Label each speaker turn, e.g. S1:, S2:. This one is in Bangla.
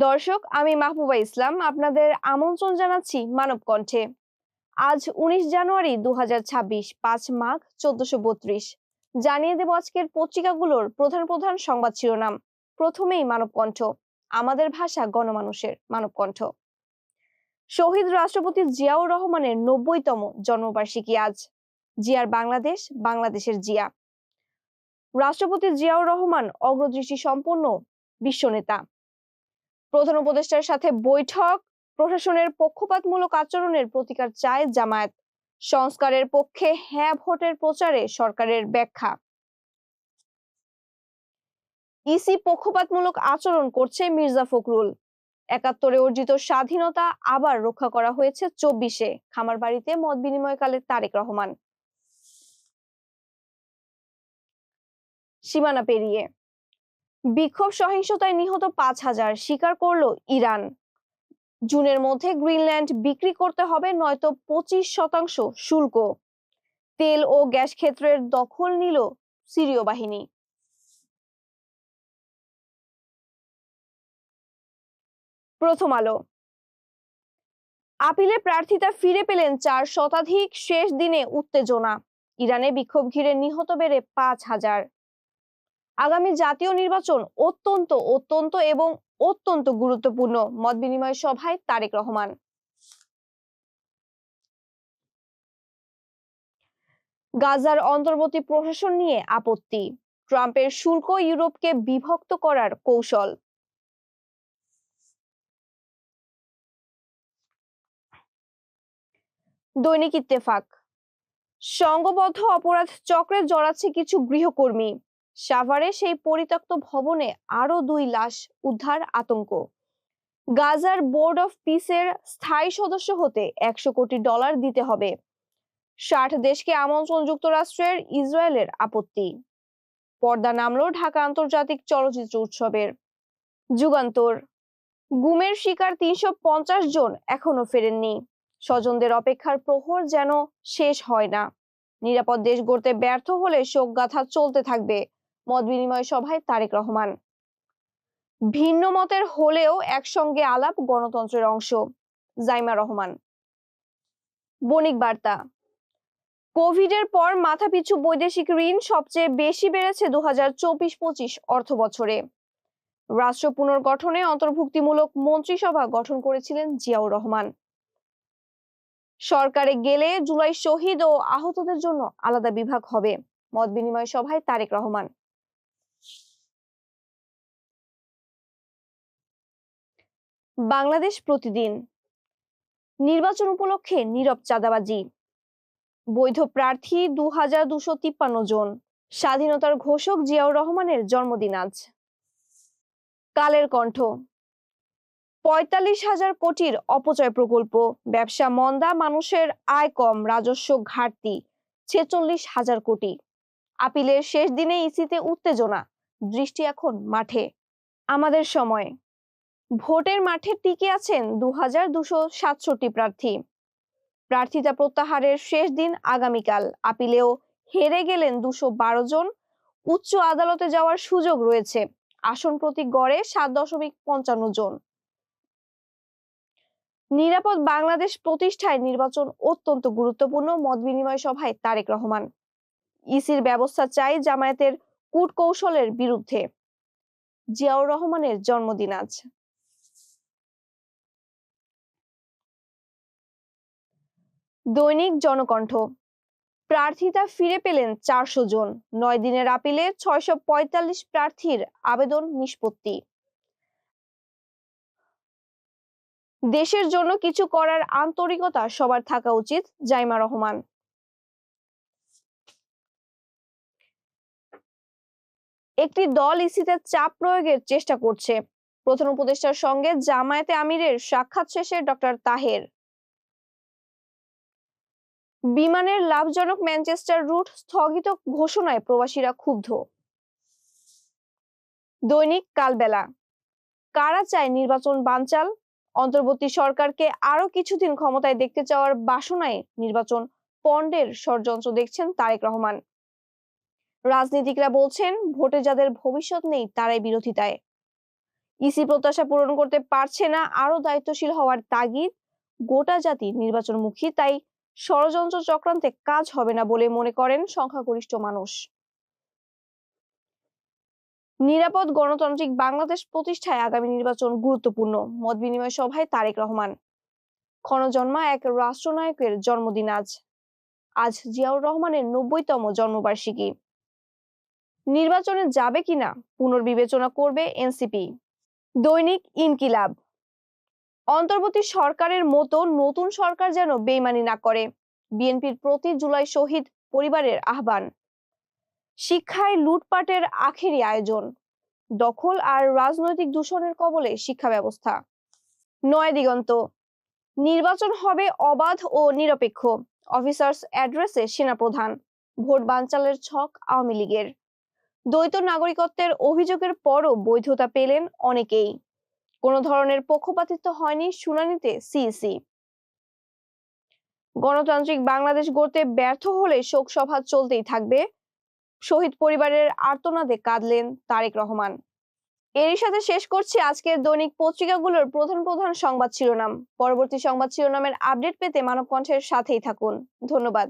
S1: দর্শক, আমি মাহবুবা ইসলাম আপনাদের আমন্ত্রণ জানাচ্ছি মানব কণ্ঠে। আজ 19 জানুয়ারি 2026, 5 মাঘ 1432। জানিয়ে দেব আজকের পত্রিকাগুলোর প্রধান প্রধান সংবাদ শিরোনাম। প্রথমেই মানব কণ্ঠ, আমাদের ভাষা গণমানুষের মানব কণ্ঠ। শহীদ রাষ্ট্রপতি জিয়াউর রহমানের 90তম জন্মবার্ষিকী আজ। জিয়ার বাংলাদেশ, বাংলাদেশের জিয়া। রাষ্ট্রপতি জিয়াউর রহমান অগ্রদৃষ্টি সম্পন্ন বিশ্বনেতা। প্রধান উপদেষ্টার সাথে বৈঠক, প্রশাসনের পক্ষপাতমূলক আচরণের প্রতিকার চায় জামায়াত। সংস্কারের পক্ষে হ্যাঁ ভোটের প্রচারে সরকারের ব্যাখ্যা। ইসি পক্ষপাতমূলক আচরণ করছে মির্জা ফখরুল। 71-এ অর্জিত স্বাধীনতা আবার রক্ষা করা হয়েছে 24-এ, খামারবাড়িতে মত বিনিময়কালে তারেক রহমান। সীমানা পেরিয়ে বিক্ষোভ সহিংসতায় নিহত 5000 স্বীকার করল ইরান। জুনের মধ্যে গ্রিনল্যান্ড বিক্রি করতে হবে, নয়তো 25% শুল্ক। তেল ও গ্যাস ক্ষেত্রের দখল নিল সিরীয় বাহিনী। প্রথম আলো। আপিলে প্রার্থিতা ফিরে পেলেন 4 শতাধিক, শেষ দিনে উত্তেজনা। ইরানে বিক্ষোভ ঘিরে নিহত বেড়ে 5000। আগামী জাতীয় নির্বাচন অত্যন্ত অত্যন্ত এবং অত্যন্ত গুরুত্বপূর্ণ, মত বিনিময় সভায় তারেক রহমান। গাজার অন্তর্বর্তী প্রশাসন নিয়ে আপত্তি। ট্রাম্পের শুল্ক ইউরোপকে বিভক্ত করার কৌশল। দৈনিক ইত্তেফাক। সংঘবদ্ধ অপরাধ চক্রে জড়াচ্ছে কিছু গৃহকর্মী। সাভারে সেই পরিত্যক্ত ভবনে আরো 2 লাশ উদ্ধার, আতঙ্ক। গাজার বোর্ড অফ পিসের স্থায়ী সদস্য হতে $100 কোটি দিতে হবে। 60 দেশকে আমন্ত্রণ যুক্তরাষ্ট্রের, ইসরায়েলের আপত্তি। পর্দা নামলো ঢাকা আন্তর্জাতিক চলচ্চিত্র উৎসবের। যুগান্তর। গুমের শিকার 350 জন এখনো ফেরেননি। স্বজনদের অপেক্ষার প্রহর যেন শেষ হয় না। নিরাপদ দেশ গড়তে ব্যর্থ হলে শোকগাথা চলতে থাকবে, মত বিনিময় সভায় তারেক রহমান। ভিন্ন মতের হলেও একসঙ্গে আলাপ গণতন্ত্রের অংশ, জাইমা রহমান। বণিক বার্তা। কোভিডের পর মাথাপিছু বৈদেশিক ঋণ সবচেয়ে বেশি বেড়েছে 2024-25 অর্থ বছরে। রাষ্ট্র পুনর্গঠনে অন্তর্ভুক্তিমূলক মন্ত্রিসভা গঠন করেছিলেন জিয়াউর রহমান। সরকারে গেলে জুলাই শহীদ ও আহতদের জন্য আলাদা বিভাগ হবে, মত বিনিময় সভায় তারেক রহমান। বাংলাদেশ প্রতিদিন। নির্বাচন উপলক্ষে নীরব চাঁদাবাজি। বৈধ প্রার্থী 2253 জন। স্বাধীনতার ঘোষক জিয়াউর রহমানের জন্মদিন আজ। কালের কণ্ঠ। 45,000 কোটির অপচয় প্রকল্প, ব্যবসা মন্দা, মানুষের আয় কম, রাজস্ব ঘাটতি 46,000 কোটি। আপিলের শেষ দিনে ইসিতে উত্তেজনা, দৃষ্টি এখন মাঠে। আমাদের সময়। ভোটের মাঠে টিকে আছেন 2267 প্রার্থী। প্রার্থিতা প্রত্যাহারের শেষ দিন আগামীকাল। আপিলেও হেরে গেলেন 212 জন। উচ্চ আদালতে যাওয়ার সুযোগ রয়েছে। আসন প্রতি গড়ে 7.55 জন। নিরাপদ বাংলাদেশ প্রতিষ্ঠায় নির্বাচন অত্যন্ত গুরুত্বপূর্ণ, মত বিনিময় সভায় তারেক রহমান। ইসির ব্যবস্থা চাই জামায়াতের কূটকৌশলের বিরুদ্ধে। জিয়াউর রহমানের জন্মদিন আজ। দৈনিক জনকণ্ঠ। প্রার্থিতা ফিরে পেলেন 400 জন। 9 দিনের আপিলে 645 প্রার্থীর আবেদন নিষ্পত্তি। দেশের জন্য কিছু করার আন্তরিকতা সবার থাকা উচিত, জাইমা রহমান। একটি দল ইসিতে চাপ প্রয়োগের চেষ্টা করছে। প্রধান উপদেষ্টার সঙ্গে জামায়াতে আমিরের সাক্ষাৎ শেষে ডক্টর তাহের। বিমানের লাভজনক ম্যানচেস্টার রুট স্থগিত ঘোষণায় প্রবাসীরা ক্ষুব্ধ। দৈনিক কালবেলা। কারা চায় নির্বাচন বানচাল? অন্তর্বর্তী সরকারকে আরো কিছুদিন ক্ষমতায় দেখতে চাওয়ার বাসনায় নির্বাচন পন্ডের ষড়যন্ত্র দেখছেন তারেক রহমান। রাজনীতিকরা বলছেন ভোটে যাদের ভবিষ্যৎ নেই তারাই বিরোধিতায়। ইসি প্রত্যাশা পূরণ করতে পারছে না, আরো দায়িত্বশীল হওয়ার তাগিদ। গোটা জাতি নির্বাচনমুখী, তাই ষড়যন্ত্র চক্রান্তে কাজ হবে না বলে মনে করেন সংখ্যাগরিষ্ঠ মানুষ। নিরাপদ গণতান্ত্রিক বাংলাদেশ প্রতিষ্ঠায় আগামী নির্বাচন গুরুত্বপূর্ণ, মত বিনিময় সভায় তারেক রহমান। ক্ষণজন্মা এক রাষ্ট্রনায়কের জন্মদিন আজ জিয়াউর রহমানের ৯০তম জন্মবার্ষিকী। নির্বাচনে যাবে কিনা পুনর্বিবেচনা করবে এনসিপি। দৈনিক ইনকিলাব, অন্তর্বর্তী সরকারের মতো নতুন সরকার যেন বেইমানি না করে, বিএনপির প্রতি জুলাই শহীদ পরিবারের আহ্বান। শিক্ষায় লুটপাটের আখেরি আয়োজন, দখল আর রাজনৈতিক দূষণের কবলে শিক্ষা ব্যবস্থা। নয় দিগন্ত, নির্বাচন হবে অবাধ ও নিরপেক্ষ, অফিসার্স অ্যাড্রেসে সেনাপ্রধান। ভোট বানচালের ছক আওয়ামী লীগের। দ্বৈত নাগরিকত্বের অভিযোগের পরও বৈধতা পেলেন অনেকেই, কোনো ধরনের পক্ষপাতিত্ব হয়নি শুনানিতে সিইসি। গণতান্ত্রিক বাংলাদেশ গড়তে ব্যর্থ হলে শোকসভা চলতেই থাকবে, শহীদ পরিবারের আর্তনাদে কাঁদলেন তারেক রহমান। এরই সাথে শেষ করছি আজকের দৈনিক পত্রিকাগুলোর প্রধান প্রধান সংবাদ শিরোনাম। পরবর্তী সংবাদ শিরোনামের আপডেট পেতে মানব কণ্ঠের সাথেই থাকুন। ধন্যবাদ।